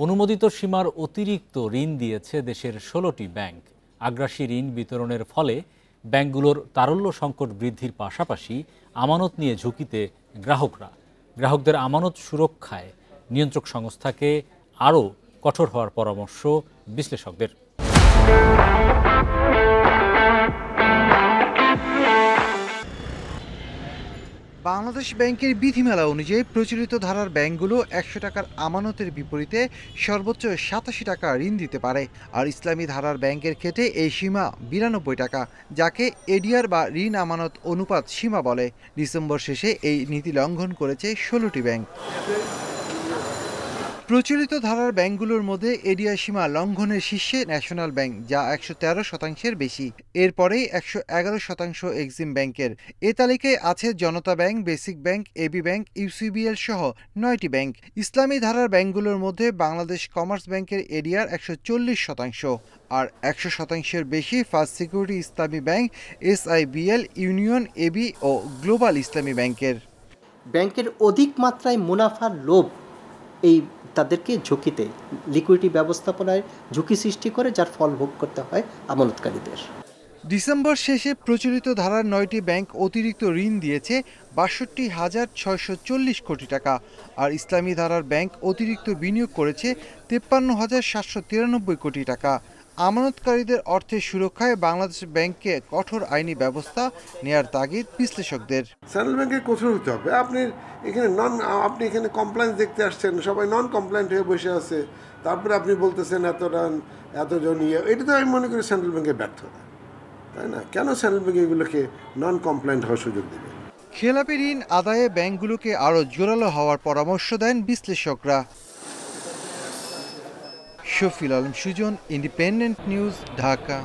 অনুমোদিত সীমার অতিরিক্ত ঋণ দিয়েছে দেশের ১৬টি ব্যাংক। আগ্রাসী ঋণ বিতরণের ফলে ব্যাংকগুলোর তারল্য সংকট বৃদ্ধির পাশাপাশি আমানত নিয়ে ঝুঁকিতে গ্রাহকরা। গ্রাহকদের আমানত সুরক্ষায় নিয়ন্ত্রক সংস্থাকে আরও কঠোর হওয়ার পরামর্শ বিশ্লেষকদের। বাংলাদেশ ব্যাংকের বিধিমালা অনুযায়ী প্রচলিত ধারার ব্যাংকগুলো ১০০ টাকার আমানতের বিপরীতে সর্বোচ্চ ৮৭ টাকা ঋণ দিতে পারে। আর ইসলামী ধারার ব্যাংকের ক্ষেত্রে এই সীমা ৯২ টাকা, যাকে এডিআর বা ঋণ আমানত অনুপাত সীমা বলে। ডিসেম্বর শেষে এই নীতি লঙ্ঘন করেছে ১৬টি ব্যাংক। প্রচলিত ধারার ব্যাংকগুলোর মধ্যে এডিআর সীমা লঙ্ঘনের শীর্ষে ন্যাশনাল ব্যাংক, যা ১১৩% বেশি। এরপরেই ১১% এক্সিম ব্যাংকের। এ তালিকায় আছে Janata Bank, Basic Bank, AB Bank, UCBL সহ ৯টি ব্যাংক। ইসলামী ধারার ব্যাংকগুলোর মধ্যে বাংলাদেশ কমার্স ব্যাংকের এডিআর ১৪০%, আর ১০০%-এর বেশি First Security Islami Bank, SIBL, Union, AB ও গ্লোবাল ইসলামী ব্যাংকের। ব্যাংকের অধিক মাত্রায় মুনাফার লোভ তাদেরকে ঝুঁকিতে লিকুইডিটি ব্যবস্থাপনায় ঝুঁকি সৃষ্টি করে, যার ফল ভোগ করতে হয় আমানতকারীদের। ডিসেম্বর শেষে প্রচলিত ধারার ৯টি ব্যাংক অতিরিক্ত ঋণ দিয়েছে ৬২,৬৪০ কোটি টাকা, আর ইসলামী ধারার ব্যাংক অতিরিক্ত বিনিয়োগ করেছে ৫৩,৭৯৩ কোটি টাকা। আমানতকারীদের অর্থের সুরক্ষায় বাংলাদেশ ব্যাংককে কঠোর আইনি ব্যবস্থা নেয়ার তাগিদ বিশ্লেষকদের। সেন্ট্রাল ব্যাংকের কঠোর হতে হবে। আপনি এখানে কমপ্লায়েন্স দেখতে আসছেন, সবাই নন কমপ্লায়েন্ট হয়ে বসে আছে, তারপরে আপনি বলতেছেন এতজন এটা তো আমি মনে করি সেন্ট্রাল ব্যাংকের ব্যর্থতা, তাই না? কেন সেন্ট্রাল ব্যাংক এগুলোকে নন কমপ্লায়েন্ট হওয়ার সুযোগ দেবে? খেলাপি ঋণ আদায়ে ব্যাংকগুলোকে আরও জোরালো হওয়ার পরামর্শ দেন বিশ্লেষকরা। Shafil Alam Sujan, Independent News, Dhaka.